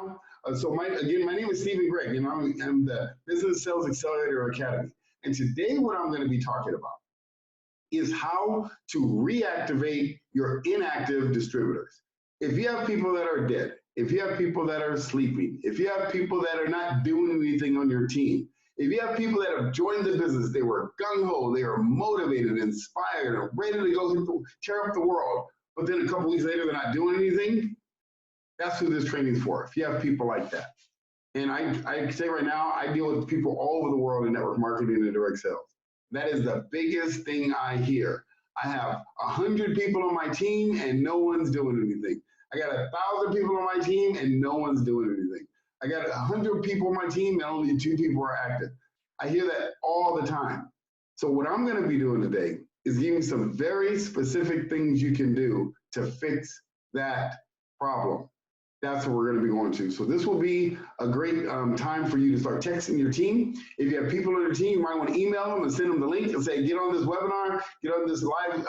now. My name is Stephen Gregg, and I'm the Business Sales Accelerator Academy. And today, what I'm going to be talking about is how to reactivate your inactive distributors. If you have people that are dead, if you have people that are sleeping, if you have people that are not doing anything on your team, if you have people that have joined the business, they were gung-ho, they are motivated, inspired, and ready to go tear up the world, but then a couple weeks later, they're not doing anything, that's who this training's for, if you have people like that. And I say right now, I deal with people all over the world in network marketing and direct sales. That is the biggest thing I hear. I have 100 people on my team and no one's doing anything. I got 1,000 people on my team and no one's doing anything. I got 100 people on my team and only 2 people are active. I hear that all the time. So what I'm going to be doing today is giving some very specific things you can do to fix that problem. That's what we're going to be going to. So this will be a great time for you to start texting your team. If you have people on your team, you might want to email them and send them the link and say, get on this webinar, get on this live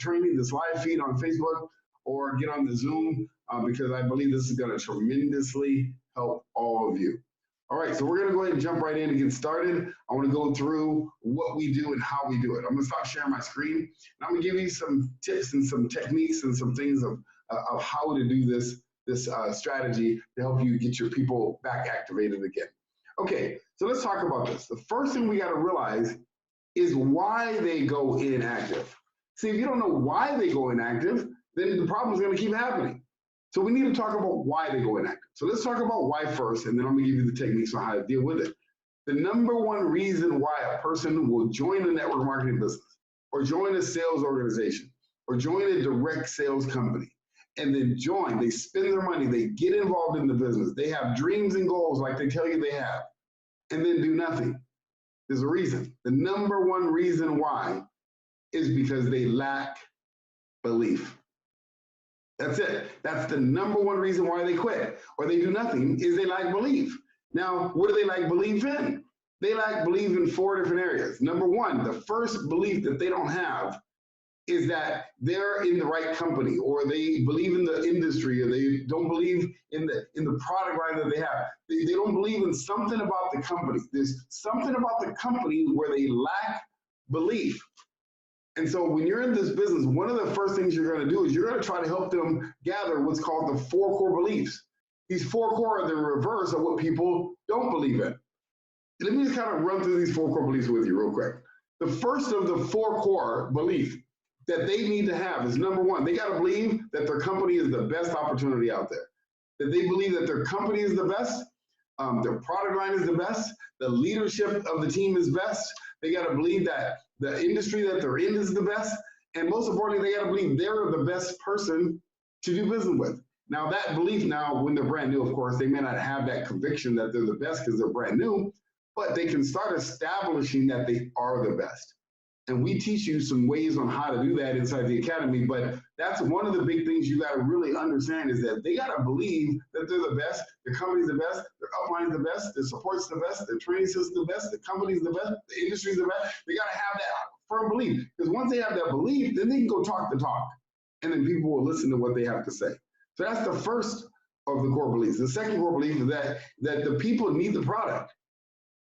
training, this live feed on Facebook, or get on the Zoom, because I believe this is going to tremendously help all of you. All right, so we're going to go ahead and jump right in and get started. I want to go through what we do and how we do it. I'm going to stop sharing my screen, and I'm going to give you some tips and some techniques and some things of how to do this strategy to help you get your people back activated again. Okay, so let's talk about this. The first thing we got to realize is why they go inactive. See, if you don't know why they go inactive, then the problem is going to keep happening. So we need to talk about why they go inactive. So let's talk about why first, and then I'm going to give you the techniques on how to deal with it. The number one reason why a person will join a network marketing business, or join a sales organization, or join a direct sales company, and then join, they spend their money, they get involved in the business, they have dreams and goals like they tell you they have, and then do nothing. There's a reason. The number one reason why is because they lack belief. That's it. That's the number one reason why they quit or they do nothing, is they lack belief. Now, what do they lack belief in? They lack belief in 4 different areas. Number one, the first belief that they don't have is that they're in the right company, or they believe in the industry, or they don't believe in the product line that they have. They don't believe in something about the company. There's something about the company where they lack belief. And so when you're in this business, one of the first things you're going to do is you're going to try to help them gather what's called the 4 core beliefs. These 4 core are the reverse of what people don't believe in. Let me just kind of run through these 4 core beliefs with you real quick. The first of the 4 core beliefs that they need to have is, number one, they got to believe that their company is the best opportunity out there. That they believe that their company is the best, their product line is the best, the leadership of the team is best. They got to believe that the industry that they're in is the best. And most importantly, they got to believe they're the best person to do business with. Now that belief, when they're brand new, of course, they may not have that conviction that they're the best because they're brand new, but they can start establishing that they are the best. And we teach you some ways on how to do that inside the academy, but that's one of the big things you got to really understand, is that they got to believe that they're the best, the company's the best, their upline is the best, their support's the best, their training system's the best, the company's the best, the industry's the best. They got to have that firm belief, because once they have that belief, then they can go talk the talk, and then people will listen to what they have to say. So that's the first of the core beliefs. The second core belief is that the people need the product,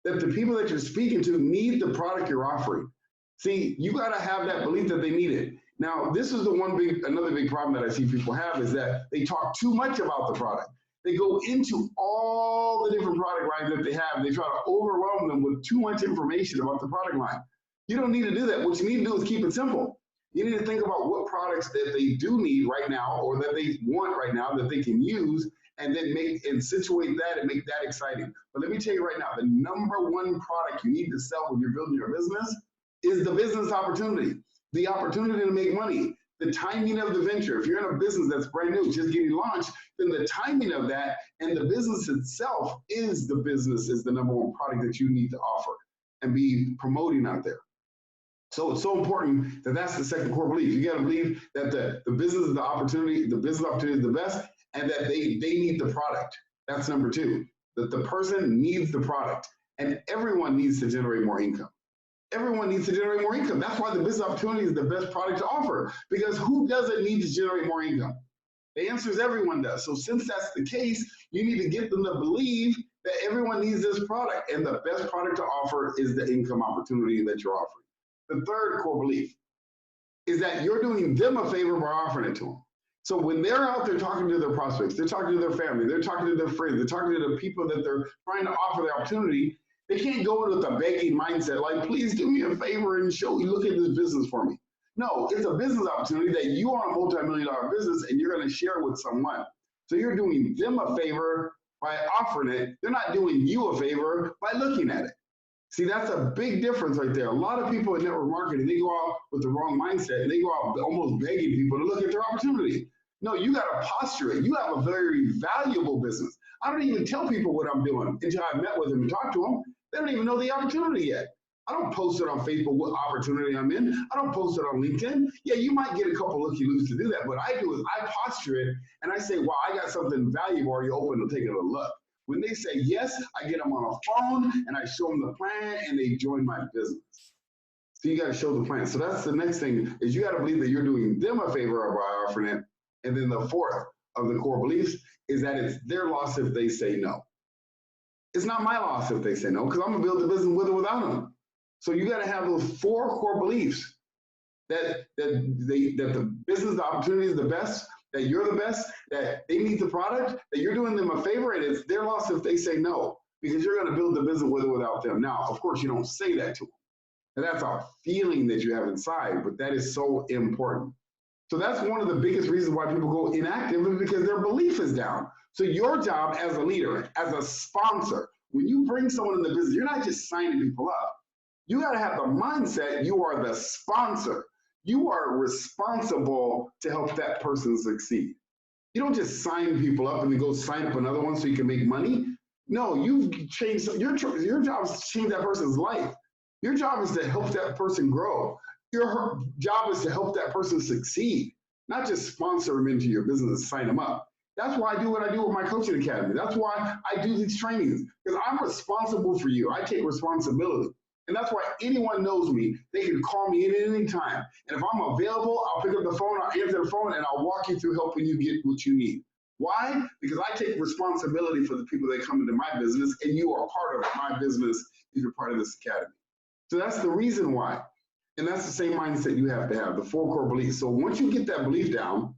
that the people that you're speaking to need the product you're offering. See, you got to have that belief that they need it. Now, this is another big problem that I see people have, is that they talk too much about the product. They go into all the different product lines that they have. They try to overwhelm them with too much information about the product line. You don't need to do that. What you need to do is keep it simple. You need to think about what products that they do need right now, or that they want right now, that they can use, and then situate that and make that exciting. But let me tell you right now, the number one product you need to sell when you're building your business is the business opportunity, the opportunity to make money, the timing of the venture. If you're in a business that's brand new, just getting launched, then the timing of that and the business itself is the number one product that you need to offer and be promoting out there. So it's so important that that's the second core belief. You got to believe that the business is the opportunity, the business opportunity is the best, and that they need the product. That's number 2, that the person needs the product, and everyone needs to generate more income. Everyone needs to generate more income. That's why the business opportunity is the best product to offer, because who doesn't need to generate more income? The answer is everyone does. So since that's the case, You need to get them to believe that everyone needs this product, and the best product to offer is the income opportunity that you're offering. The third core belief is that you're doing them a favor by offering it to them. So when they're out there talking to their prospects, they're talking to their family, they're talking to their friends, they're talking to the people that they're trying to offer the opportunity, they can't go in with a begging mindset like, please do me a favor and look at this business for me. No, it's a business opportunity that you are a multi-million-dollar business and you're going to share with someone. So you're doing them a favor by offering it. They're not doing you a favor by looking at it. See, that's a big difference right there. A lot of people in network marketing, they go out with the wrong mindset and they go out almost begging people to look at their opportunity. No, you got to posture it. You have a very valuable business. I don't even tell people what I'm doing until I've met with them and talked to them. They don't even know the opportunity yet. I don't post it on Facebook what opportunity I'm in. I don't post it on LinkedIn. Yeah, you might get a couple looky-loos to do that. What I do is I posture it and I say, wow, I got something valuable. Are you open to taking a look? When they say yes, I get them on a phone and I show them the plan and they join my business. So you got to show the plan. So that's the next thing is you got to believe that you're doing them a favor by offering it. And then the fourth of the core beliefs is that it's their loss if they say no. It's not my loss if they say no, because I'm gonna build the business with or without them. So you got to have those four core beliefs that the business, the opportunity is the best, that you're the best, that they need the product, that you're doing them a favor, and it's their loss if they say no, because you're going to build the business with or without them. Now, of course, you don't say that to them. And that's a feeling that you have inside, but that is so important. So that's one of the biggest reasons why people go inactive is because their belief is down. So your job as a leader, as a sponsor, when you bring someone in the business, you're not just signing people up. You got to have the mindset you are the sponsor. You are responsible to help that person succeed. You don't just sign people up and then go sign up another one so you can make money. No, you've changed, your job is to change that person's life. Your job is to help that person grow. Your job is to help that person succeed, not just sponsor them into your business and sign them up. That's why I do what I do with my coaching academy. That's why I do these trainings, because I'm responsible for you. I take responsibility. And that's why anyone knows me. They can call me at any time. And if I'm available, I'll pick up the phone, I'll answer the phone, and I'll walk you through helping you get what you need. Why? Because I take responsibility for the people that come into my business, and you are part of my business if you're part of this academy. So that's the reason why. And that's the same mindset you have to have, the four core beliefs. So once you get that belief down,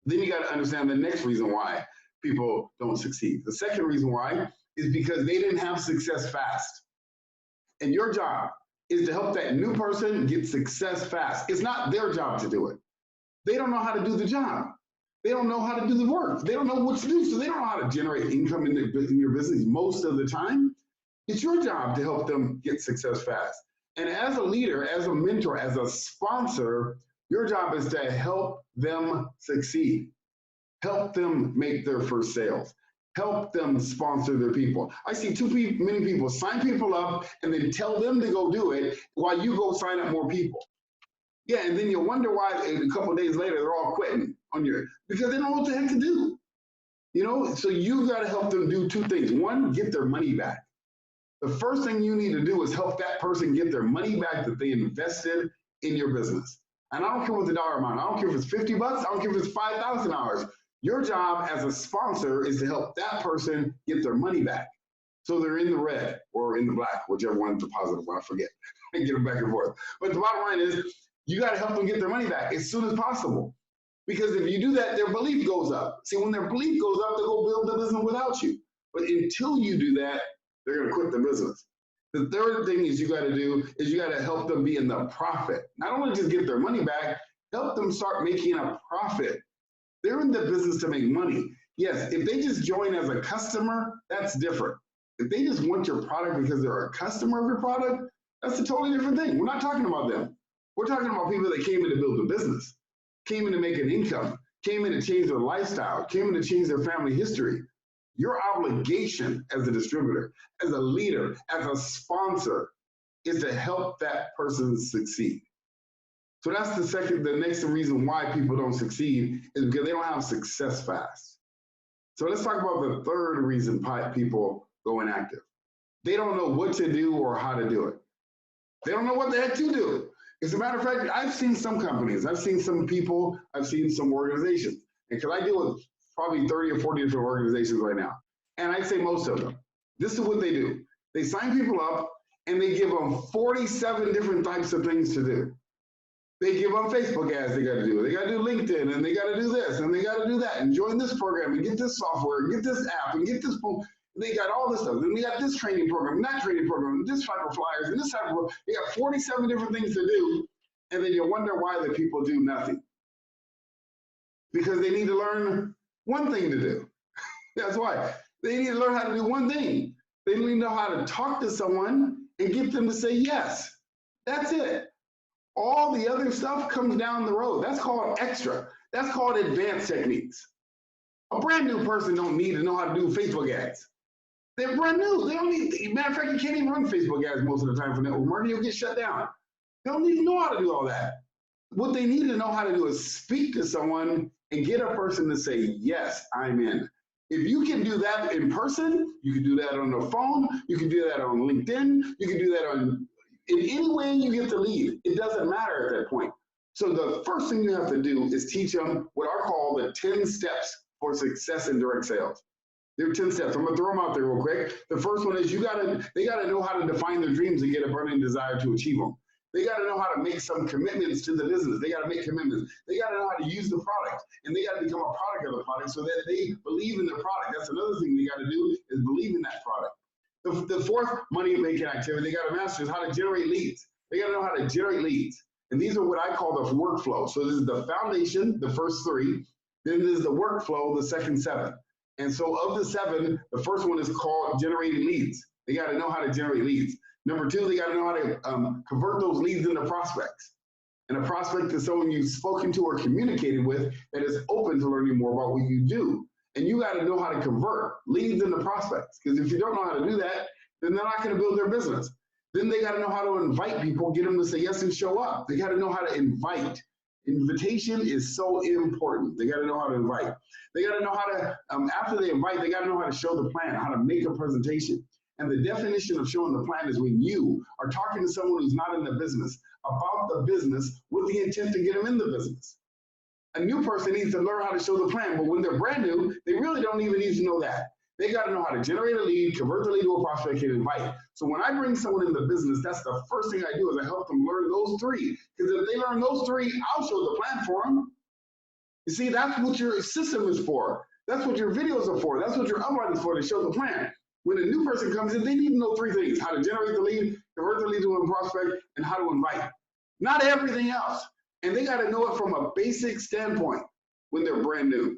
then you got to understand the next reason why people don't succeed. The second reason why is because they didn't have success fast. And your job is to help that new person get success fast. It's not their job to do it. They don't know how to do the job. They don't know how to do the work. They don't know what to do. So they don't know how to generate income in your business most of the time. It's your job to help them get success fast. And as a leader, as a mentor, as a sponsor, your job is to help them succeed. Help them make their first sales. Help them sponsor their people. I see many people sign people up and then tell them to go do it while you go sign up more people. Yeah, and then you wonder why a couple of days later they're all quitting on you because they don't know what the heck to do. You know, so you got to help them do two things. One, get their money back. The first thing you need to do is help that person get their money back that they invested in your business. And I don't care what the dollar amount. I don't care if it's $50. I don't care if it's $5,000. Your job as a sponsor is to help that person get their money back. So they're in the red or in the black, whichever one's the positive one, I forget. I get them back and forth. But the bottom line is you got to help them get their money back as soon as possible. Because if you do that, their belief goes up. See, when their belief goes up, they'll go build the business without you. But until you do that, they're going to quit the business. The third thing is you got to do is you got to help them be in the profit. Not only just get their money back, help them start making a profit. They're in the business to make money. Yes, if they just join as a customer, that's different. If they just want your product because they're a customer of your product, that's a totally different thing. We're not talking about them. We're talking about people that came in to build a business, came in to make an income, came in to change their lifestyle, came in to change their family history. Your obligation as a distributor, as a leader, as a sponsor, is to help that person succeed. So that's the next reason why people don't succeed is because they don't have success fast. So let's talk about the third reason people go inactive. They don't know what to do or how to do it. They don't know what the heck to do. As a matter of fact, I've seen some companies, I've seen some people, I've seen some organizations. And because I deal with probably 30 or 40 different organizations right now. And I'd say most of them. This is what they do. They sign people up and they give them 47 different types of things to do. They give them Facebook ads they got to do. They got to do LinkedIn, and they got to do this, and they got to do that, and join this program, and get this software, and get this app, and get this phone. They got all this stuff. Then they got this training program, and that training program, and this type of flyers, and this type of, they got 47 different things to do, and then you wonder why the people do nothing. Because they need to learn one thing to do. That's why. They need to learn how to do one thing. They need to know how to talk to someone and get them to say yes. That's it. All the other stuff comes down the road. That's called extra. That's called advanced techniques. A brand new person don't need to know how to do Facebook ads. They're brand new. They don't need, matter of fact, you can't even run Facebook ads most of the time for network marketing. You'll get shut down. They don't need to know how to do all that. What they need to know how to do is speak to someone and get a person to say, yes, I'm in. If you can do that in person, you can do that on the phone, you can do that on LinkedIn, you can do that on, in any way you get the lead. It doesn't matter at that point. So the first thing you have to do is teach them what are called the 10 steps for success in direct sales. There are 10 steps. I'm gonna throw them out there real quick. The first one is they gotta know how to define their dreams and get a burning desire to achieve them. They got to know how to make some commitments to the business. They got to make commitments. They got to know how to use the product, and they got to become a product of the product so that they believe in the product. That's another thing they got to do is believe in that product. The fourth money-making activity they got to master is how to generate leads. They got to know how to generate leads, and these are what I call the workflow. So this is the foundation, the first 3. Then there's the workflow, the second 7. And so of the 7, the first one is called generating leads. They got to know how to generate leads. Number 2, they got to know how to convert those leads into prospects. And a prospect is someone you've spoken to or communicated with that is open to learning more about what you do. And you got to know how to convert leads into prospects. Because if you don't know how to do that, then they're not going to build their business. Then they got to know how to invite people, get them to say yes and show up. They got to know how to invite. Invitation is so important. They got to know how to invite. They got to know how to, after they invite, they got to know how to show the plan, how to make a presentation. And the definition of showing the plan is when you are talking to someone who's not in the business about the business with the intent to get them in the business. A new person needs to learn how to show the plan, but when they're brand new, they really don't even need to know that. They got to know how to generate a lead, convert the lead to a prospect, and invite. So when I bring someone in the business, that's the first thing I do is I help them learn those 3. Because if they learn those 3, I'll show the plan for them. You see, that's what your system is for. That's what your videos are for. That's what your upload is for, to show the plan. When a new person comes in, they need to know 3 things: how to generate the lead, convert the lead to a prospect, and how to invite. Not everything else. And they got to know it from a basic standpoint when they're brand new.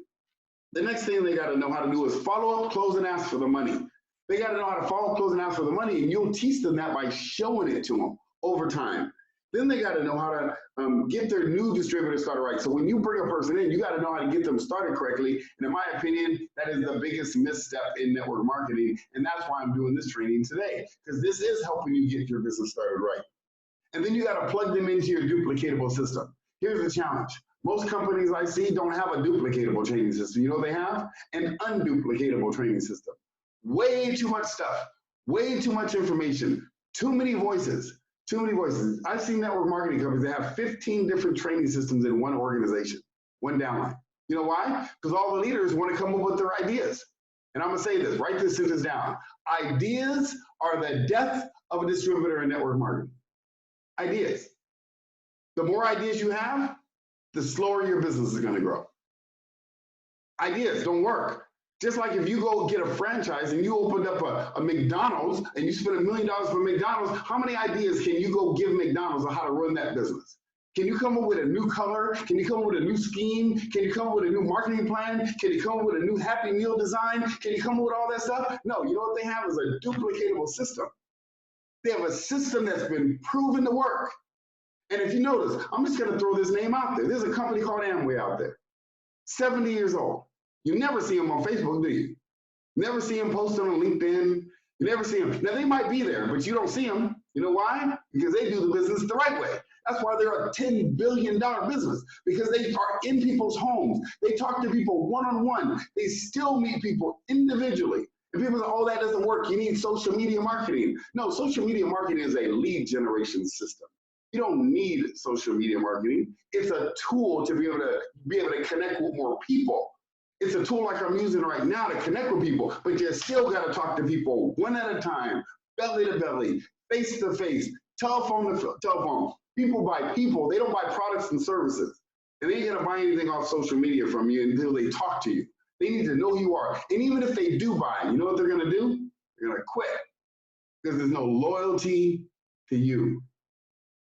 The next thing they got to know how to do is follow up, close, and ask for the money. They got to know how to follow up, close, and ask for the money, and you'll teach them that by showing it to them over time. Then they got to know how to get their new distributor started right. So when you bring a person in, you got to know how to get them started correctly. And in my opinion, that is the biggest misstep in network marketing. And that's why I'm doing this training today, because this is helping you get your business started right. And then you got to plug them into your duplicatable system. Here's the challenge. Most companies I see don't have a duplicatable training system. You know what they have? An unduplicatable training system. Way too much stuff, way too much information, too many voices. Too many voices. I've seen network marketing companies that have 15 different training systems in one organization, one downline. You know why? Because all the leaders want to come up with their ideas. And I'm going to say this, write this sentence down. Ideas are the death of a distributor in network marketing. Ideas. The more ideas you have, the slower your business is going to grow. Ideas don't work. Just like if you go get a franchise and you opened up a McDonald's and you spend $1 million for McDonald's, how many ideas can you go give McDonald's on how to run that business? Can you come up with a new color? Can you come up with a new scheme? Can you come up with a new marketing plan? Can you come up with a new Happy Meal design? Can you come up with all that stuff? No, you know what they have is a duplicatable system. They have a system that's been proven to work. And if you notice, I'm just going to throw this name out there. There's a company called Amway out there, 70 years old. You never see them on Facebook, do you? Never see them posted on LinkedIn. You never see them. Now, they might be there, but you don't see them. You know why? Because they do the business the right way. That's why they're a $10 billion business, because they are in people's homes. They talk to people one-on-one. They still meet people individually. And people say, oh, that doesn't work. You need social media marketing. No, social media marketing is a lead generation system. You don't need social media marketing. It's a tool to be able to connect with more people. It's a tool like I'm using right now to connect with people, but you still got to talk to people one at a time, belly to belly, face to face, telephone to telephone. People buy people. They don't buy products and services. And they ain't going to buy anything off social media from you until they talk to you. They need to know who you are. And even if they do buy, you know what they're going to do? They're going to quit because there's no loyalty to you.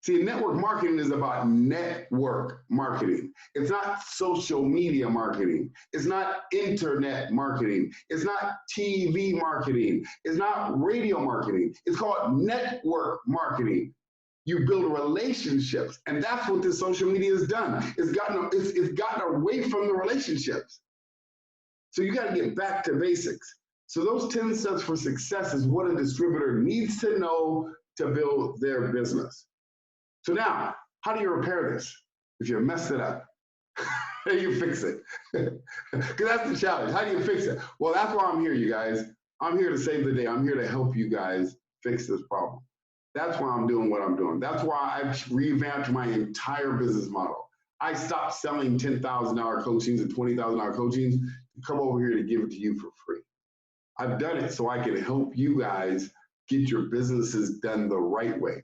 See, network marketing is about network marketing. It's not social media marketing. It's not internet marketing. It's not TV marketing. It's not radio marketing. It's called network marketing. You build relationships, and that's what this social media has done. It's gotten away from the relationships. So you got to get back to basics. So those 10 steps for success is what a distributor needs to know to build their business. So now, how do you repair this? If you messed it up, how do you fix it? Because that's the challenge. How do you fix it? Well, that's why I'm here, you guys. I'm here to save the day. I'm here to help you guys fix this problem. That's why I'm doing what I'm doing. That's why I've revamped my entire business model. I stopped selling $10,000 coachings and $20,000 coachings to come over here to give it to you for free. I've done it so I can help you guys get your businesses done the right way.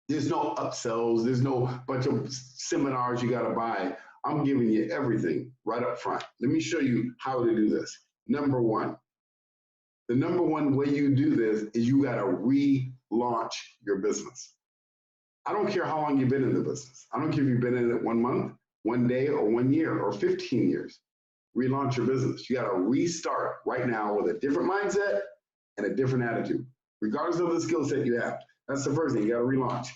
There's no upsells. There's no bunch of seminars you got to buy. I'm giving you everything right up front. Let me show you how to do this. Number one, the number one way you do this is you got to relaunch your business. I don't care how long you've been in the business. I don't care if you've been in it 1 month, 1 day, or 1 year, or 15 years. Relaunch your business. You got to restart right now with a different mindset and a different attitude, regardless of the skill set you have. That's the first thing, you got to relaunch.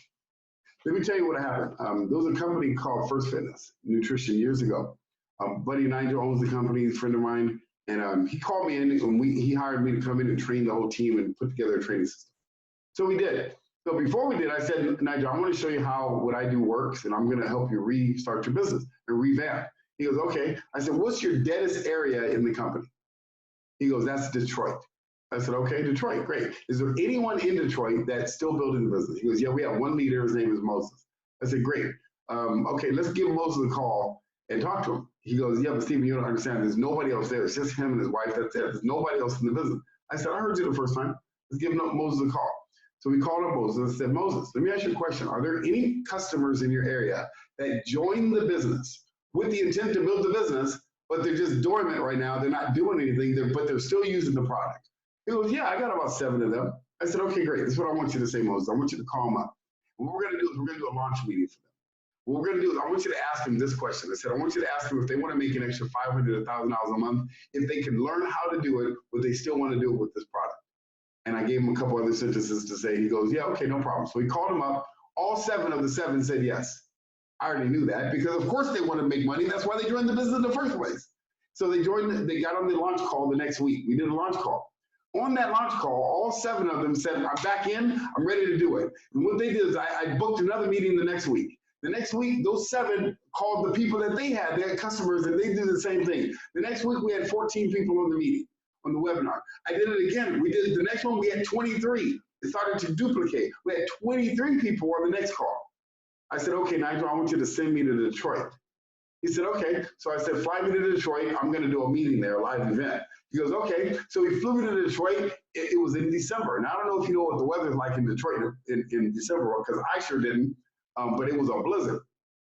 Let me tell you what happened. There was a company called First Fitness Nutrition years ago. Buddy Nigel owns the company, he's a friend of mine, and he called me in and he hired me to come in and train the whole team and put together a training system. So we did. So before we did, I said, Nigel, I want to show you how what I do works, and I'm going to help you restart your business and revamp. He goes, okay. I said, what's your deadest area in the company? He goes, that's Detroit. I said, okay, Detroit, great. Is there anyone in Detroit that's still building the business? He goes, yeah, we have one leader. His name is Moses. I said, great. Okay, let's give Moses a call and talk to him. He goes, yeah, but Stephen, you don't understand. There's nobody else there. It's just him and his wife. That's it. There's nobody else in the business. I said, I heard you the first time. Let's give Moses a call. So we called up Moses and said, Moses, let me ask you a question. Are there any customers in your area that join the business with the intent to build the business, but they're just dormant right now? They're not doing anything, but they're still using the product. He goes, yeah, I got about 7 of them. I said, okay, great. This is what I want you to say, Moses. I want you to call them up. And what we're going to do is we're going to do a launch meeting for them. What we're going to do is I want you to ask them this question. I said, I want you to ask them if they want to make an extra $500 to $1,000 a month, if they can learn how to do it, but they still want to do it with this product. And I gave him a couple other sentences to say. He goes, yeah, okay, no problem. So we called him up. All 7 of the 7 said yes. I already knew that because, of course, they want to make money. That's why they joined the business in the first place. So they got on the launch call the next week. We did a launch call. On that launch call, all 7 of them said, I'm back in, I'm ready to do it. And what they did is I booked another meeting the next week. The next week, those 7 called the people that they had, their customers, and they did the same thing. The next week, we had 14 people on the meeting, on the webinar. I did it again. We did the next one, we had 23. It started to duplicate. We had 23 people on the next call. I said, okay, Nigel, I want you to send me to Detroit. He said, okay. So I said, fly me to Detroit. I'm going to do a meeting there, a live event. He goes, okay. So he flew me to Detroit. It was in December. And I don't know if you know what the weather's like in Detroit in December, because I sure didn't, but it was a blizzard.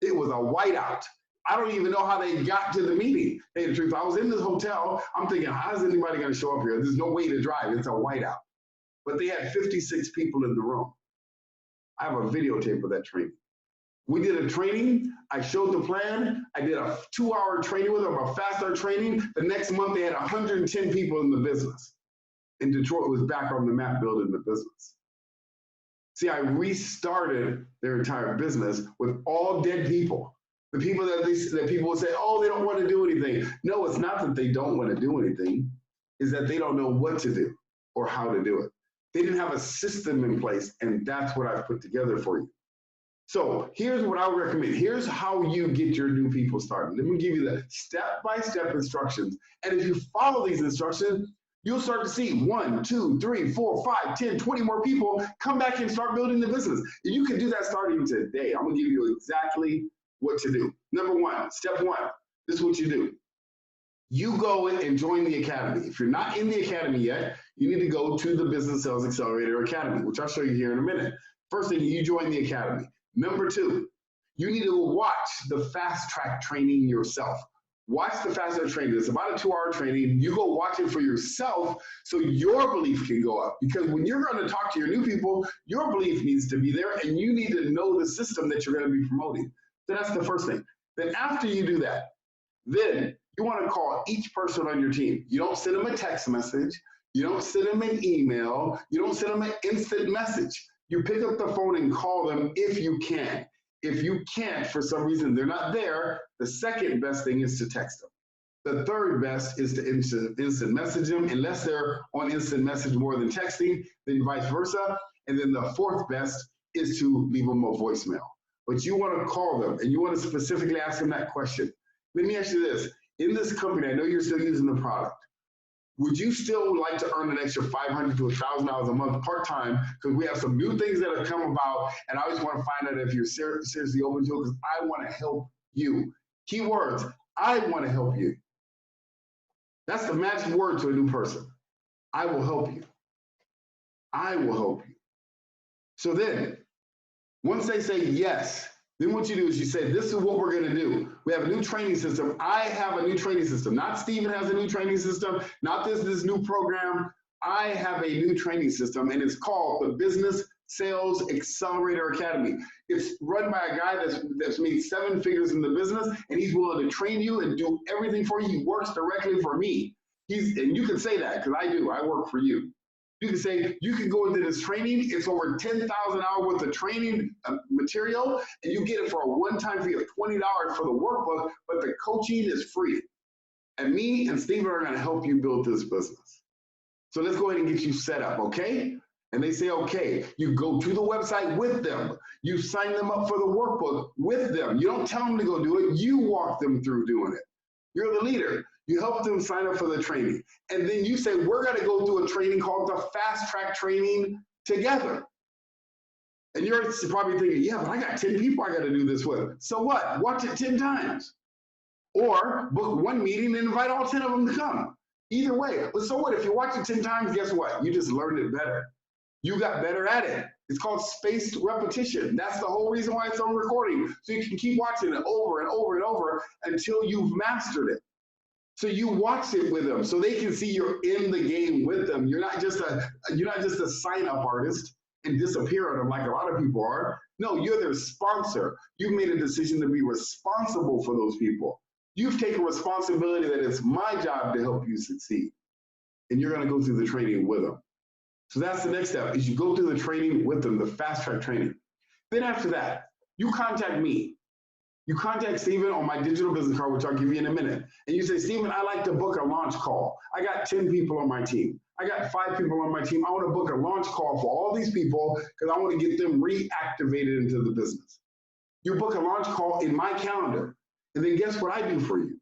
It was a whiteout. I don't even know how they got to the meeting. Hey, the truth, I was in this hotel. I'm thinking, how is anybody going to show up here? There's no way to drive. It's a whiteout. But they had 56 people in the room. I have a videotape of that training. We did a training. I showed the plan. I did a 2-hour training with them, a fast-start training. The next month, they had 110 people in the business. And Detroit was back on the map building the business. See, I restarted their entire business with all dead people. The people that people would say, oh, they don't want to do anything. No, it's not that they don't want to do anything. It's that they don't know what to do or how to do it. They didn't have a system in place, and that's what I've put together for you. So here's what I would recommend. Here's how you get your new people started. Let me give you the step-by-step instructions. And if you follow these instructions, you'll start to see 1, 2, 3, 4, 5, 10, 20 more people come back and start building the business. And you can do that starting today. I'm going to give you exactly what to do. Number 1, step 1, this is what you do. you go and join the academy. If you're not in the academy yet, you need to go to the Business Sales Accelerator Academy, which I'll show you here in a minute. First thing, you join the academy. Number two, you need to watch the fast track training yourself. Watch the fast track training. It's about a 2-hour training. You go watch it for yourself so your belief can go up. Because when you're going to talk to your new people, your belief needs to be there and you need to know the system that you're going to be promoting. So that's the first thing. Then after you do that, then you want to call each person on your team. You don't send them a text message. You don't send them an email. You don't send them an instant message. You pick up the phone and call them if you can. If you can't, for some reason they're not there, the second best thing is to text them. The third best is to instant message them, unless they're on instant message more than texting, then vice versa. And then the fourth best is to leave them a voicemail. But you want to call them and you want to specifically ask them that question. Let me ask you this. In this company, I know you're still using the product. Would you still like to earn an extra $500 to $1,000 a month part-time? Because we have some new things that have come about, and I always want to find out if you're seriously open to it, because I want to help you. Keywords, I want to help you. That's the magic word to a new person. I will help you. I will help you. So then, once they say yes, then what you do is you say, this is what we're going to do. We have a new training system. I have a new training system. Not Steven has a new training system. Not this new program. I have a new training system, and it's called the Business Sales Accelerator Academy. It's run by a guy that's made 7 figures in the business, and he's willing to train you and do everything for you. He works directly for me. And you can say that, because I do. I work for you. You can say, you can go into this training. It's over 10,000 hours worth of training material, and you get it for a one-time fee of $20 for the workbook, but the coaching is free. And me and Steven are going to help you build this business. So let's go ahead and get you set up, okay? And they say, okay. You go to the website with them. You sign them up for the workbook with them. You don't tell them to go do it. You walk them through doing it. You're the leader. You help them sign up for the training. And then you say, we're going to go through a training called the Fast Track Training together. And you're probably thinking, yeah, but I got 10 people I got to do this with. So what? Watch it 10 times. Or book one meeting and invite all 10 of them to come. Either way. But so what? If you watch it 10 times, guess what? You just learned it better. You got better at it. It's called spaced repetition. That's the whole reason why it's on recording. So you can keep watching it over and over and over until you've mastered it. So you watch it with them, so they can see you're in the game with them. You're not just a sign-up artist and disappear on them like a lot of people are. No, you're their sponsor. You've made a decision to be responsible for those people. You've taken responsibility that it's my job to help you succeed, and you're going to go through the training with them. So that's the next step: is you go through the training with them, the fast track training. Then after that, you contact me. You contact Steven on my digital business card, which I'll give you in a minute. And you say, Steven, I like to book a launch call. I got 10 people on my team. I got 5 people on my team. I want to book a launch call for all these people because I want to get them reactivated into the business. You book a launch call in my calendar. And then guess what I do for you?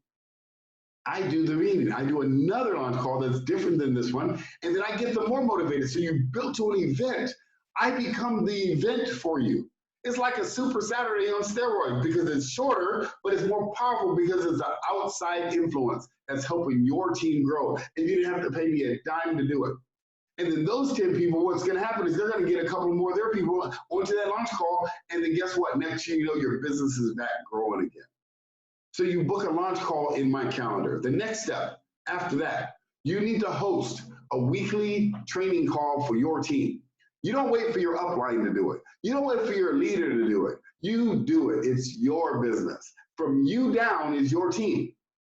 I do the meeting. I do another launch call that's different than this one. And then I get them more motivated. So you built to an event. I become the event for you. It's like a Super Saturday on steroids because it's shorter, but it's more powerful because it's an outside influence that's helping your team grow. And you didn't have to pay me a dime to do it. And then those 10 people, what's going to happen is they're going to get a couple more of their people onto that launch call. And then guess what? Next year, you know, your business is back growing again. So you book a launch call in my calendar. The next step after that, you need to host a weekly training call for your team. You don't wait for your upline to do it. You don't wait for your leader to do it. You do it. It's your business. From you down is your team.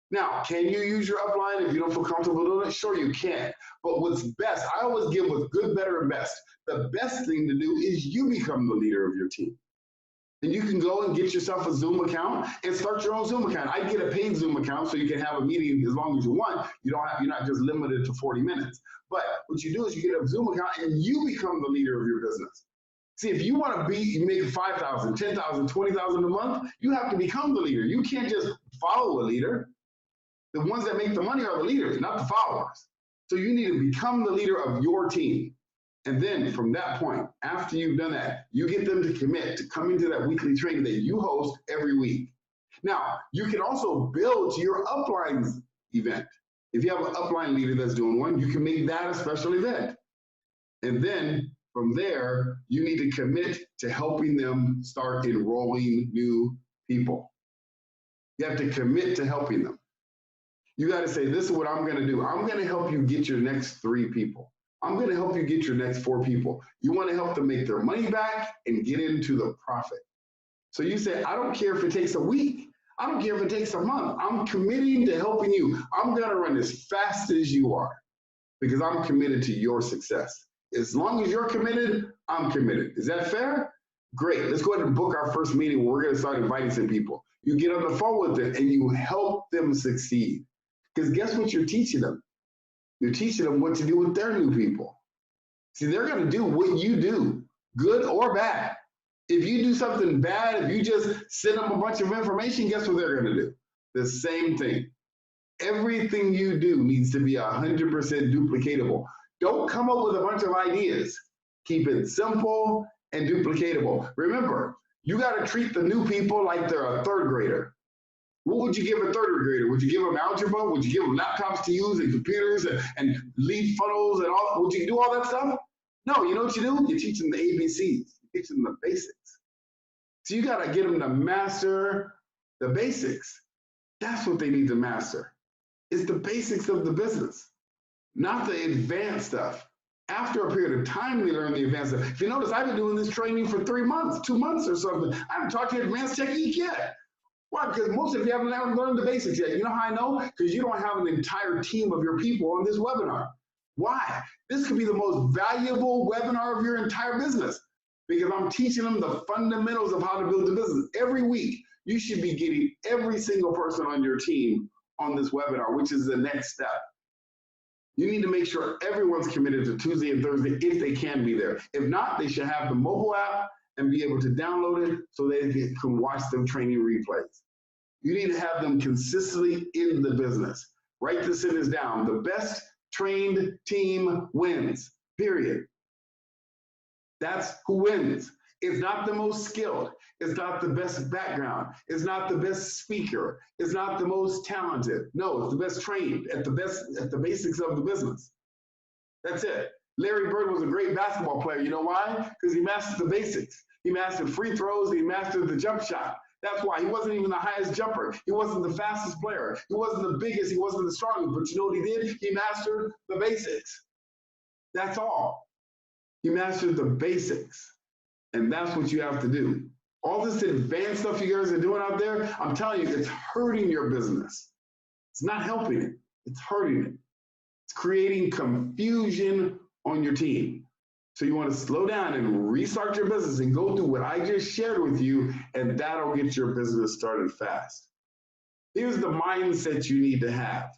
Now, can you use your upline if you don't feel comfortable doing it? Sure, you can. But what's best, I always give with good, better, and best. The best thing to do is you become the leader of your team. And you can go and get yourself a Zoom account and start your own Zoom account. I get a paid Zoom account so you can have a meeting as long as you want. You're not just limited to 40 minutes. But what you do is you get a Zoom account and you become the leader of your business. See, if you want to make 5,000, 10,000, 20,000 a month, you have to become the leader. You can't just follow a leader. The ones that make the money are the leaders, not the followers. So you need to become the leader of your team. And then from that point, after you've done that, you get them to commit to coming to that weekly training that you host every week. Now, you can also build to your upline's event. If you have an upline leader that's doing one, you can make that a special event. And then from there, you need to commit to helping them start enrolling new people. You have to commit to helping them. You got to say, this is what I'm going to do. I'm going to help you get your next 3 people. I'm going to help you get your next 4 people. You want to help them make their money back and get into the profit. So you say, I don't care if it takes a week. I don't care if it takes a month. I'm committing to helping you. I'm going to run as fast as you are because I'm committed to your success. As long as you're committed, I'm committed. Is that fair? Great. Let's go ahead and book our first meeting where we're going to start inviting some people. You get on the phone with them and you help them succeed. Because guess what you're teaching them? You're teaching them what to do with their new people. See, they're going to do what you do, good or bad. If you do something bad, if you just send them a bunch of information, guess what they're going to do? The same thing. Everything you do needs to be 100% duplicatable. Don't come up with a bunch of ideas. Keep it simple and duplicatable. Remember, you got to treat the new people like they're a 3rd grader. What would you give a 3rd grader? Would you give them algebra? Would you give them laptops to use and computers and lead funnels and all? Would you do all that stuff? No, you know what you do? You teach them the ABCs. You teach them the basics. So you got to get them to master the basics. That's what they need to master. It's the basics of the business, not the advanced stuff. After a period of time, they learn the advanced stuff. If you notice, I've been doing this training for 3 months, 2 months or something. I haven't taught you advanced technique yet. Why? Because most of you haven't learned the basics yet. You know how I know? Because you don't have an entire team of your people on this webinar. Why? This could be the most valuable webinar of your entire business because I'm teaching them the fundamentals of how to build a business. Every week, you should be getting every single person on your team on this webinar, which is the next step. You need to make sure everyone's committed to Tuesday and Thursday if they can be there. If not, they should have the mobile app and be able to download it so they can watch them training replays. You need to have them consistently in the business. Write this sentence down. The best trained team wins, period. That's who wins. It's not the most skilled. It's not the best background. It's not the best speaker. It's not the most talented. No, it's the best trained at the basics of the business. That's it. Larry Bird was a great basketball player. You know why? Because he mastered the basics. He mastered free throws. He mastered the jump shot. That's why. He wasn't even the highest jumper. He wasn't the fastest player. He wasn't the biggest. He wasn't the strongest. But you know what he did? He mastered the basics. That's all. He mastered the basics. And that's what you have to do. All this advanced stuff you guys are doing out there, I'm telling you, it's hurting your business. It's not helping it. It's hurting it. It's creating confusion on your team. So you want to slow down and restart your business and go through what I just shared with you, and that'll get your business started fast. Here's the mindset you need to have.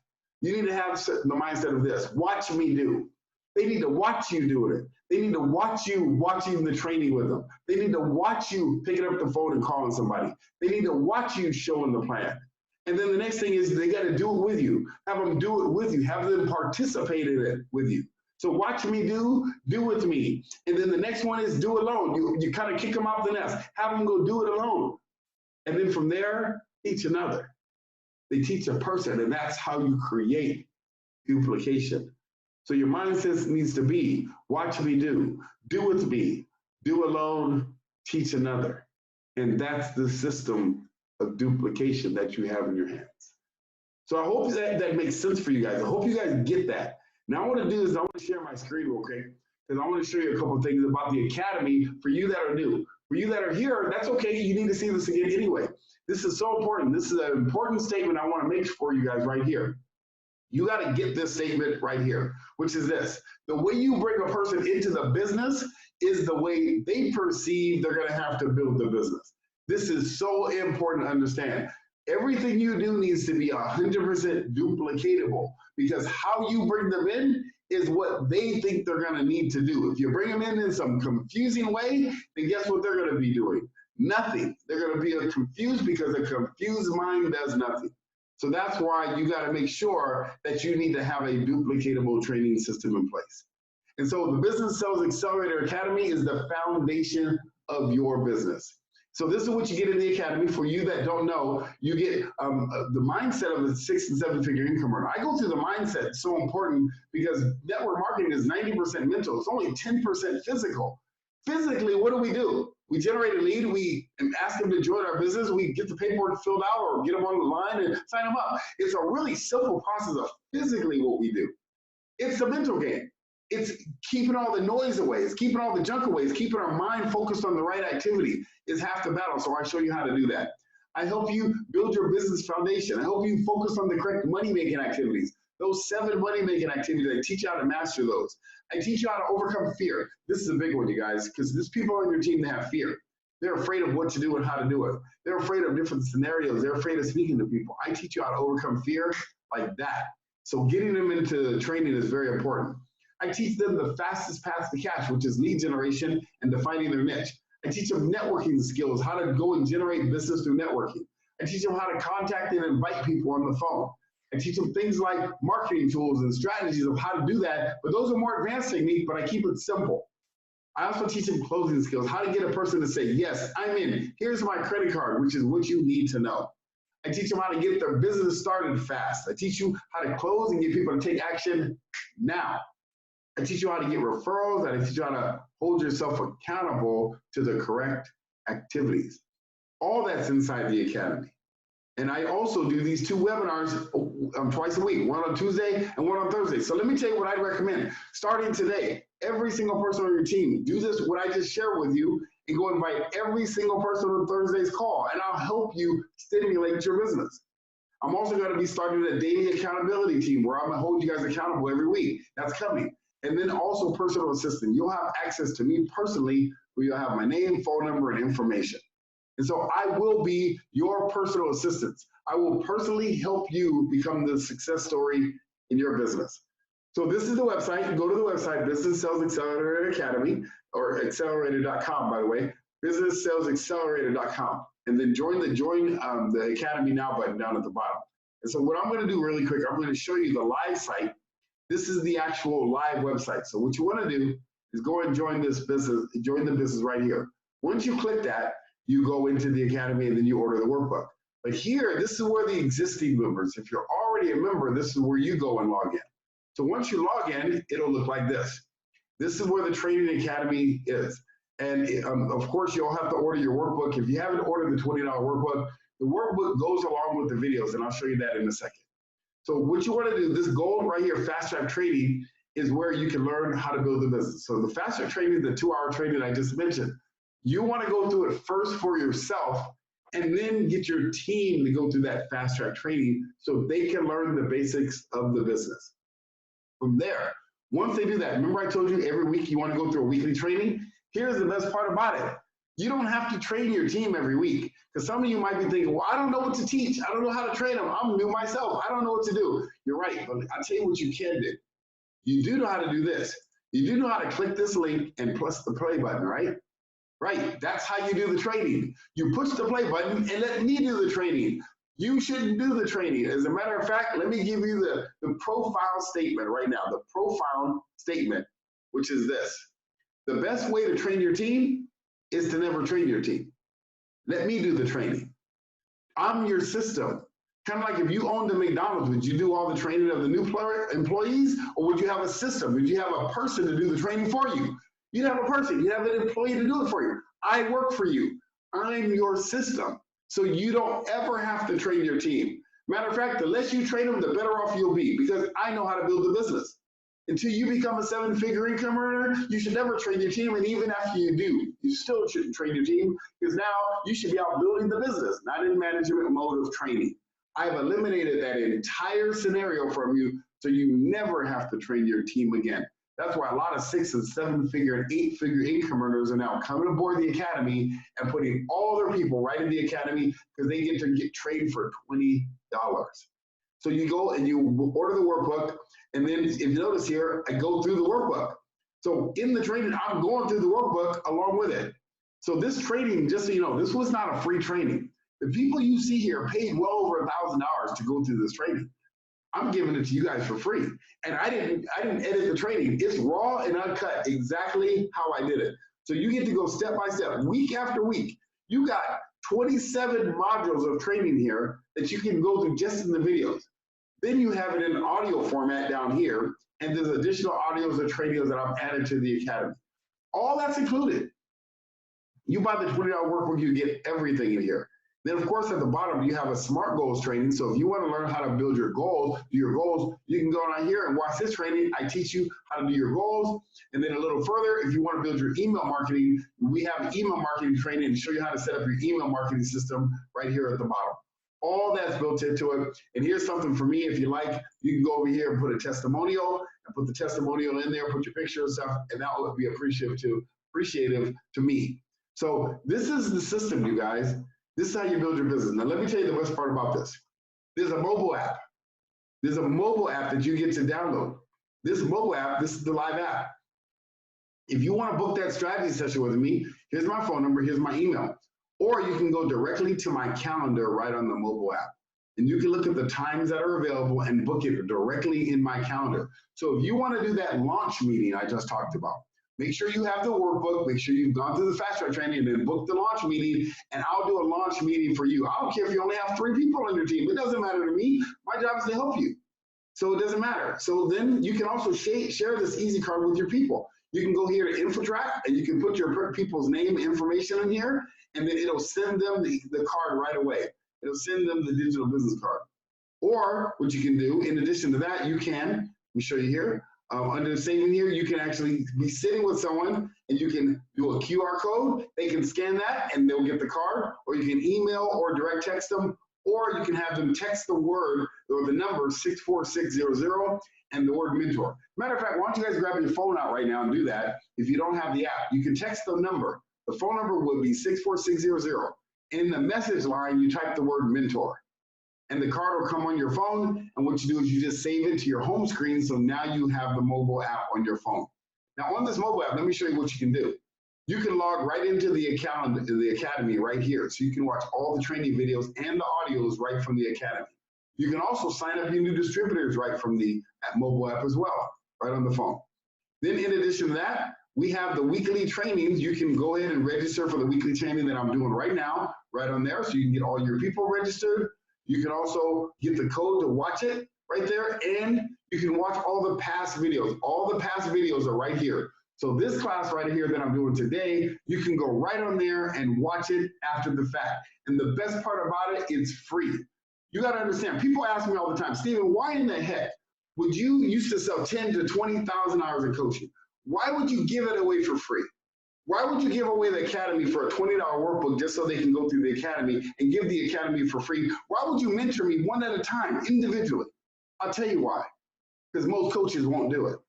You need to have the mindset of this. Watch me do. They need to watch you do it. They need to watch you watching the training with them. They need to watch you picking up the phone and calling somebody. They need to watch you showing the plan. And then the next thing is they got to do it with you. Have them do it with you. Have them participate in it with you. So watch me do with me. And then the next one is do alone. You kind of kick them off the nest. Have them go do it alone. And then from there, teach another. They teach a person, and that's how you create duplication. So your mindset needs to be, watch me do with me, do alone, teach another. And that's the system of duplication that you have in your hands. So I hope that makes sense for you guys. I hope you guys get that. Now what I want to do is I want to share my screen real quick, because I want to show you a couple of things about the Academy for you that are new. For you that are here, that's okay. You need to see this again anyway. This is so important. This is an important statement I want to make for you guys right here. You got to get this statement right here, which is this. The way you bring a person into the business is the way they perceive they're going to have to build the business. This is so important to understand. Everything you do needs to be 100% duplicatable, because how you bring them in is what they think they're going to need to do. If you bring them in some confusing way, then guess what they're going to be doing? Nothing. They're going to be confused, because a confused mind does nothing. So that's why you got to make sure that you need to have a duplicatable training system in place. And so the Business Sales Accelerator Academy is the foundation of your business. So this is what you get in the academy. For you that don't know, you get the mindset of a 6 and 7 figure income earner. I go through the mindset. It's so important because network marketing is 90% mental. It's only 10% physical. Physically, what do? We generate a lead. We ask them to join our business. We get the paperwork filled out or get them on the line and sign them up. It's a really simple process of physically what we do. It's the mental game. It's keeping all the noise away. It's keeping all the junk away. It's keeping our mind focused on the right activity is half the battle. So I show you how to do that. I help you build your business foundation. I help you focus on the correct money-making activities. Those 7 money-making activities, I teach you how to master those. I teach you how to overcome fear. This is a big one, you guys, because there's people on your team that have fear. They're afraid of what to do and how to do it. They're afraid of different scenarios. They're afraid of speaking to people. I teach you how to overcome fear like that. So getting them into training is very important. I teach them the fastest path to cash, which is lead generation and defining their niche. I teach them networking skills, how to go and generate business through networking. I teach them how to contact and invite people on the phone. I teach them things like marketing tools and strategies of how to do that, but those are more advanced techniques, but I keep it simple. I also teach them closing skills, how to get a person to say, yes, I'm in. Here's my credit card, which is what you need to know. I teach them how to get their business started fast. I teach you how to close and get people to take action now. I teach you how to get referrals, and I teach you how to hold yourself accountable to the correct activities. All that's inside the academy. And I also do these 2 webinars twice a week, one on Tuesday and one on Thursday. So let me tell you what I'd recommend. Starting today, every single person on your team, do this, what I just shared with you, and go invite every single person on Thursday's call, and I'll help you stimulate your business. I'm also going to be starting a daily accountability team where I'm going to hold you guys accountable every week. That's coming. And then also personal assistant. You'll have access to me personally, where you'll have my name, phone number, and information. And so I will be your personal assistant. I will personally help you become the success story in your business. So this is the website. Go to the website, Business Sales Accelerator Academy, or accelerator.com, by the way, businesssalesaccelerator.com. And then join the Academy Now button down at the bottom. And so what I'm going to do really quick, I'm going to show you the live site. This is the actual live website. So what you want to do is go and join this business, join the business right here. Once you click that, you go into the academy and then you order the workbook. But here, this is where the existing members, if you're already a member, this is where you go and log in. So once you log in, it'll look like this. This is where the training academy is. And of course, you'll have to order your workbook. If you haven't ordered the $20 workbook, the workbook goes along with the videos, and I'll show you that in a second. So what you want to do, this goal right here, Fast Track Training, is where you can learn how to build a business. So the Fast Track Training, the 2-hour training I just mentioned, you want to go through it first for yourself and then get your team to go through that Fast Track Training so they can learn the basics of the business. From there, once they do that, remember I told you every week you want to go through a weekly training? Here's the best part about it. You don't have to train your team every week, because some of you might be thinking, well, I don't know what to teach. I don't know how to train them. I'm new myself. I don't know what to do. You're right, but I'll tell you what you can do. You do know how to do this. You do know how to click this link and press the play button, right? Right, that's how you do the training. You push the play button and let me do the training. You shouldn't do the training. As a matter of fact, let me give you the profile statement right now. The profile statement, which is this. The best way to train your team is to never train your team. Let me do the training. I'm your system. Kind of like if you owned a McDonald's, would you do all the training of the new employees, or would you have a system? Would you have a person to do the training for you? You'd have a person, you'd have an employee to do it for you. I work for you. I'm your system. So you don't ever have to train your team. Matter of fact, the less you train them, the better off you'll be, because I know how to build a business. Until you become a 7-figure income earner, you should never train your team. And even after you do, you still shouldn't train your team, because now you should be out building the business, not in management mode of training. I've eliminated that entire scenario from you, so you never have to train your team again. That's why a lot of 6- and 7-figure and 8-figure income earners are now coming aboard the academy and putting all their people right in the academy, because they get to get trained for $20. So you go and you order the workbook, and then if you notice here, I go through the workbook. So in the training, I'm going through the workbook along with it. So this training, just so you know, this was not a free training. The people you see here paid well over $1,000 to go through this training. I'm giving it to you guys for free. And I didn't edit the training. It's raw and uncut, exactly how I did it. So you get to go step by step, week after week. You got 27 modules of training here that you can go through just in the videos. Then you have it in audio format down here, and there's additional audios or training that I've added to the Academy. All that's included. You buy the $20 workbook, you get everything in here. Then, of course, at the bottom, you have a SMART goals training. So if you want to learn how to build your goals, do your goals, you can go down here and watch this training. I teach you how to do your goals. And then a little further, if you want to build your email marketing, we have email marketing training to show you how to set up your email marketing system right here at the bottom. All that's built into it. And here's something for me. If you like, you can go over here and put a testimonial and put the testimonial in there, put your picture and stuff, and that would be appreciative to me. So this is the system, you guys. This is how you build your business. Now, let me tell you the best part about this. There's a mobile app. There's a mobile app that you get to download. This mobile app, this is the live app. If you want to book that strategy session with me, here's my phone number, here's my email. Or you can go directly to my calendar right on the mobile app. And you can look at the times that are available and book it directly in my calendar. So if you want to do that launch meeting I just talked about, make sure you have the workbook, make sure you've gone through the fast track training, and then book the launch meeting, and I'll do a launch meeting for you. I don't care if you only have 3 people on your team. It doesn't matter to me. My job is to help you. So it doesn't matter. So then you can also share this easy card with your people. You can go here to InfoTrack, and you can put your people's name information in here, and then it'll send them the card right away. It'll send them the digital business card. Or what you can do, in addition to that, you can, let me show you here, under saving here, you can actually be sitting with someone and you can do a QR code. They can scan that and they'll get the card, or you can email or direct text them, or you can have them text the word or the number 64600 and the word mentor. Matter of fact, why don't you guys grab your phone out right now and do that? If you don't have the app, you can text the number. The phone number would be 64600. In the message line, you type the word mentor. And the card will come on your phone, and what you do is you just save it to your home screen, so now you have the mobile app on your phone. Now on this mobile app, let me show you what you can do. You can log right into the Academy right here, so you can watch all the training videos and the audios right from the Academy. You can also sign up your new distributors right from the mobile app as well, right on the phone. Then in addition to that, we have the weekly trainings. You can go ahead and register for the weekly training that I'm doing right now, right on there, so you can get all your people registered. You can also get the code to watch it right there, and you can watch all the past videos. All the past videos are right here. So this class right here that I'm doing today, you can go right on there and watch it after the fact. And the best part about it, it's free. You got to understand, people ask me all the time, Stephen, why in the heck would you used to sell 10 to 20,000 hours of coaching? Why would you give it away for free? Why would you give away the Academy for a $20 workbook just so they can go through the Academy and give the Academy for free? Why would you mentor me one at a time, individually? I'll tell you why. Because most coaches won't do it.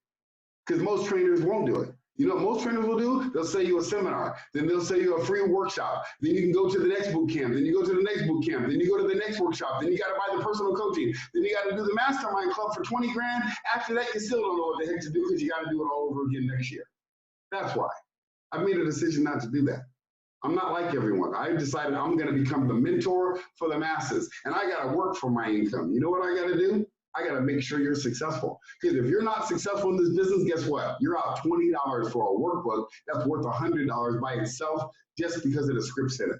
Because most trainers won't do it. You know what most trainers will do? They'll sell you a seminar. Then they'll sell you a free workshop. Then you can go to the next boot camp. Then you go to the next boot camp. Then you go to the next workshop. Then you got to buy the personal coaching. Then you got to do the mastermind club for 20 grand. After that, you still don't know what the heck to do because you got to do it all over again next year. That's why. I've made a decision not to do that. I'm not like everyone. I decided I'm going to become the mentor for the masses, and I got to work for my income. You know what I got to do? I got to make sure you're successful. Because if you're not successful in this business, guess what? You're out $20 for a workbook that's worth $100 by itself just because of the scripts in it.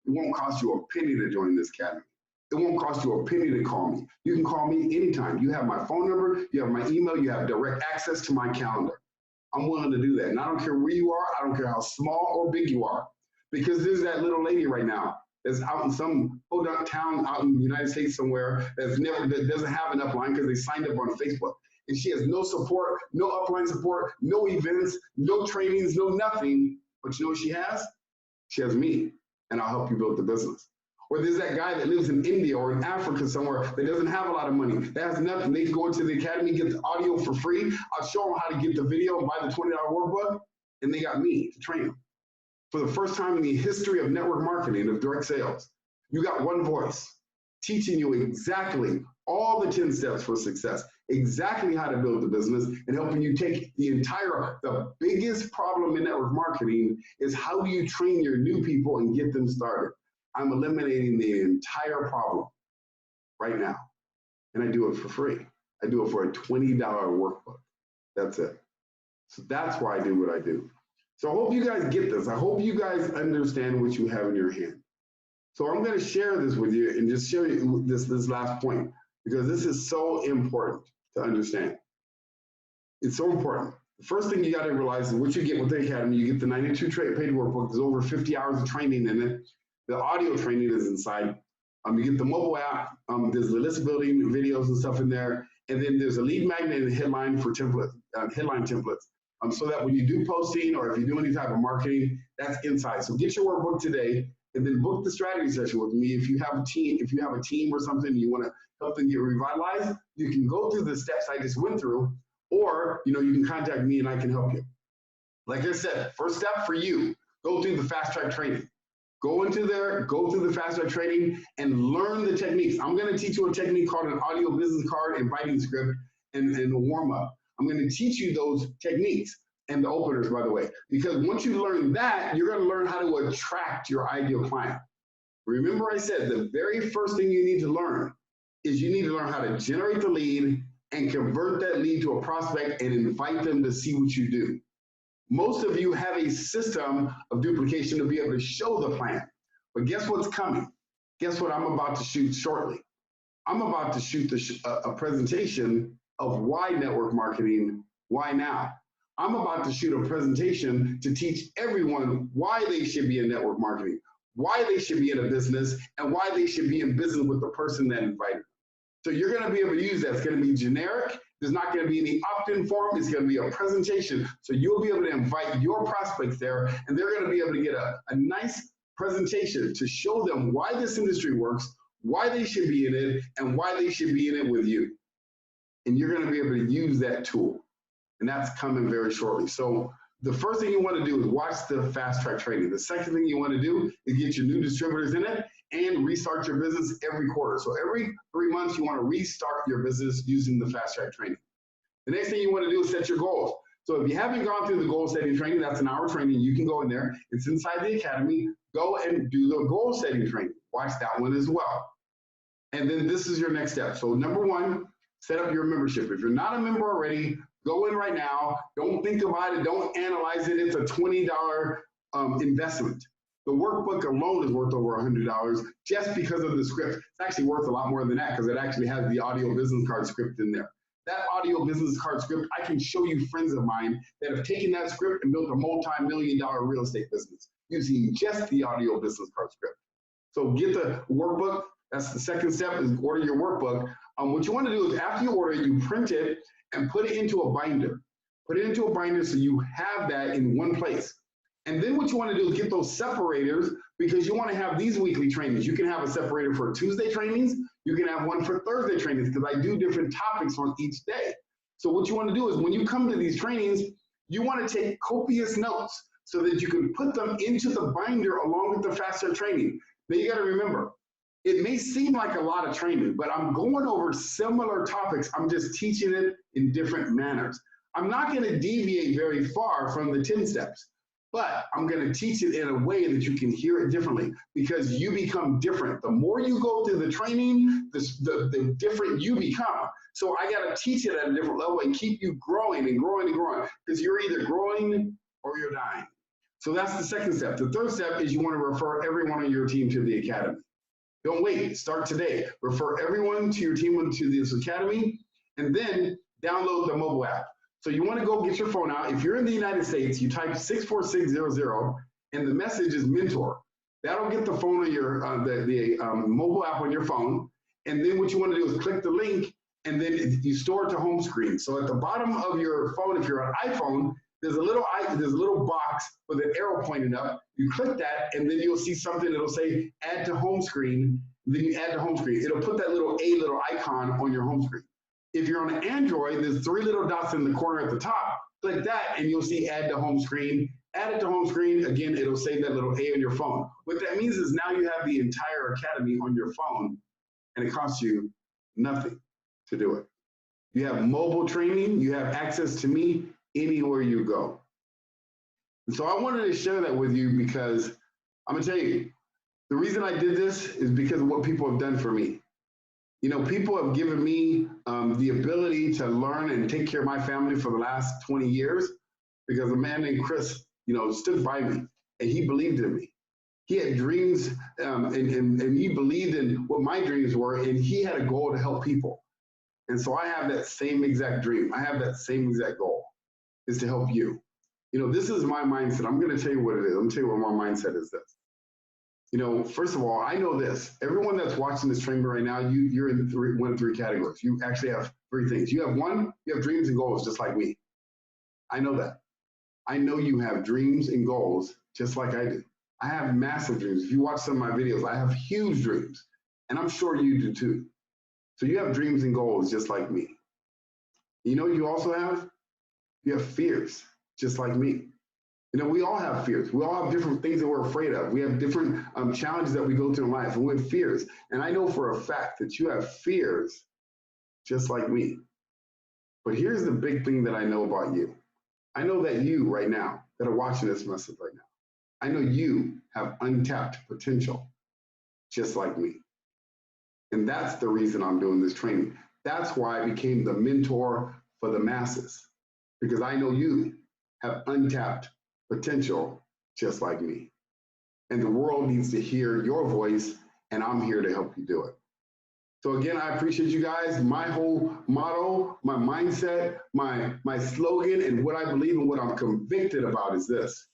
It won't cost you a penny to join this academy. It won't cost you a penny to call me. You can call me anytime. You have my phone number, you have my email, you have direct access to my calendar. I'm willing to do that. And I don't care where you are. I don't care how small or big you are. Because there's that little lady right now that's out in some podunk town out in the United States somewhere that doesn't have an upline because they signed up on Facebook. And she has no support, no upline support, no events, no trainings, no nothing. But you know what she has? She has me, and I'll help you build the business. Or there's that guy that lives in India or in Africa somewhere that doesn't have a lot of money, that has nothing. They can go into the academy, get the audio for free. I'll show them how to get the video and buy the $20 workbook, and they got me to train them. For the first time in the history of network marketing, of direct sales, you got one voice teaching you exactly all the 10 steps for success, exactly how to build the business, and helping you take the biggest problem in network marketing is how do you train your new people and get them started. I'm eliminating the entire problem right now. And I do it for free. I do it for a $20 workbook. That's it. So that's why I do what I do. So I hope you guys get this. I hope you guys understand what you have in your hand. So I'm going to share this with you and just show you this last point, because this is so important to understand. It's so important. The first thing you got to realize is what you get with the Academy. You get the 92-page workbook. There's over 50 hours of training in it. The audio training is inside. You get the mobile app. There's the list building videos and stuff in there. And then there's a lead magnet and a headline for templates, headline templates. So that when you do posting or if you do any type of marketing, that's inside. So get your workbook today and then book the strategy session with me. If you have a team or something and you want to help them get revitalized, you can go through the steps I just went through, or you can contact me and I can help you. Like I said, first step for you, go through the fast track training. Go into there, go through the fast track training and learn the techniques. I'm going to teach you a technique called an audio business card, inviting script, and a warm up. I'm going to teach you those techniques and the openers, by the way, because once you learn that, you're going to learn how to attract your ideal client. Remember I said the very first thing you need to learn is you need to learn how to generate the lead and convert that lead to a prospect and invite them to see what you do. Most of you have a system of duplication to be able to show the plan. But guess what's coming? Guess what I'm about to shoot shortly? I'm about to shoot a presentation of why network marketing, why now? I'm about to shoot a presentation to teach everyone why they should be in network marketing, why they should be in a business, and why they should be in business with the person that invited them. So you're going to be able to use that. It's going to be generic. There's not going to be any opt-in form. It's going to be a presentation. So you'll be able to invite your prospects there, and they're going to be able to get a nice presentation to show them why this industry works, why they should be in it, and why they should be in it with you. And you're going to be able to use that tool. And that's coming very shortly. So the first thing you want to do is watch the fast track training. The second thing you want to do is get your new distributors in it and restart your business every quarter. So every 3 months, you want to restart your business using the fast track training. The next thing you want to do is set your goals. So if you haven't gone through the goal setting training, that's an hour training. You can go in there. It's inside the Academy. Go and do the goal setting training. Watch that one as well. And then this is your next step. So number one, set up your membership. If you're not a member already, go in right now. Don't think about it. Don't analyze it. It's a $20 investment. The workbook alone is worth over $100 just because of the script. It's actually worth a lot more than that because it actually has the audio business card script in there. That audio business card script, I can show you friends of mine that have taken that script and built a multi-million-dollar real estate business using just the audio business card script. So get the workbook. That's the second step, is order your workbook. What you want to do is after you order it, you print it and put it into a binder. Put it into a binder so you have that in one place. And then what you want to do is get those separators, because you want to have these weekly trainings. You can have a separator for Tuesday trainings. You can have one for Thursday trainings, because I do different topics on each day. So what you want to do is when you come to these trainings, you want to take copious notes so that you can put them into the binder along with the faster training. Now you got to remember, it may seem like a lot of training, but I'm going over similar topics. I'm just teaching it in different manners. I'm not going to deviate very far from the 10 steps, but I'm going to teach it in a way that you can hear it differently, because you become different. The more you go through the training, the different you become. So I got to teach it at a different level and keep you growing and growing and growing, because you're either growing or you're dying. So that's the second step. The third step is you want to refer everyone on your team to the Academy. Don't wait, start today. Refer everyone to your team to this Academy, and then download the mobile app. So you want to go get your phone out. If you're in the United States, you type 64600, and the message is mentor. That'll get the phone on your, mobile app on your phone. And then what you want to do is click the link, and then you store it to home screen. So at the bottom of your phone, if you're on iPhone, there's a little box with an arrow pointing up. You click that, and then you'll see something that'll say add to home screen. Then you add to home screen. It'll put that little icon on your home screen. If you're on an Android, there's 3 little dots in the corner at the top. Click that, and you'll see add to home screen. Add it to home screen. Again, it'll say that little A on your phone. What that means is now you have the entire Academy on your phone, and it costs you nothing to do it. You have mobile training. You have access to me anywhere you go. And so I wanted to share that with you, because I'm gonna tell you, the reason I did this is because of what people have done for me. You know, people have given me the ability to learn and take care of my family for the last 20 years, because a man named Chris stood by me, and he believed in me. He had dreams, and he believed in what my dreams were, and he had a goal to help people. And so I have that same exact dream. I have that same exact goal, is to help you. This is my mindset. I'm going to tell you what it is. I'm going to tell you what my mindset is this. First of all, I know this. Everyone that's watching this training right now, you're in one of three categories. You actually have three things. You have dreams and goals just like me. I know that. I know you have dreams and goals just like I do. I have massive dreams. If you watch some of my videos, I have huge dreams, and I'm sure you do too. So you have dreams and goals just like me. You also have? You have fears just like me. We all have fears. We all have different things that we're afraid of. We have different challenges that we go through in life, and we have fears. And I know for a fact that you have fears just like me. But here's the big thing that I know about you. I know that you right now that are watching this message right now, I know you have untapped potential just like me. And that's the reason I'm doing this training. That's why I became the mentor for the masses, because I know you have untapped potential just like me. And the world needs to hear your voice, and I'm here to help you do it. So again, I appreciate you guys. My whole motto, my mindset, my slogan, and what I believe and what I'm convicted about is this,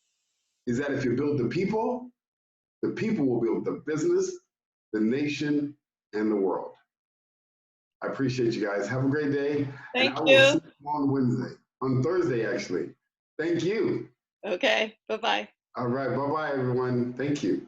is that if you build the people will build the business, the nation, and the world. I appreciate you guys. Have a great day. Thank and I you. will see you on Thursday, actually. Thank you. Okay, bye-bye. All right, bye-bye, everyone. Thank you.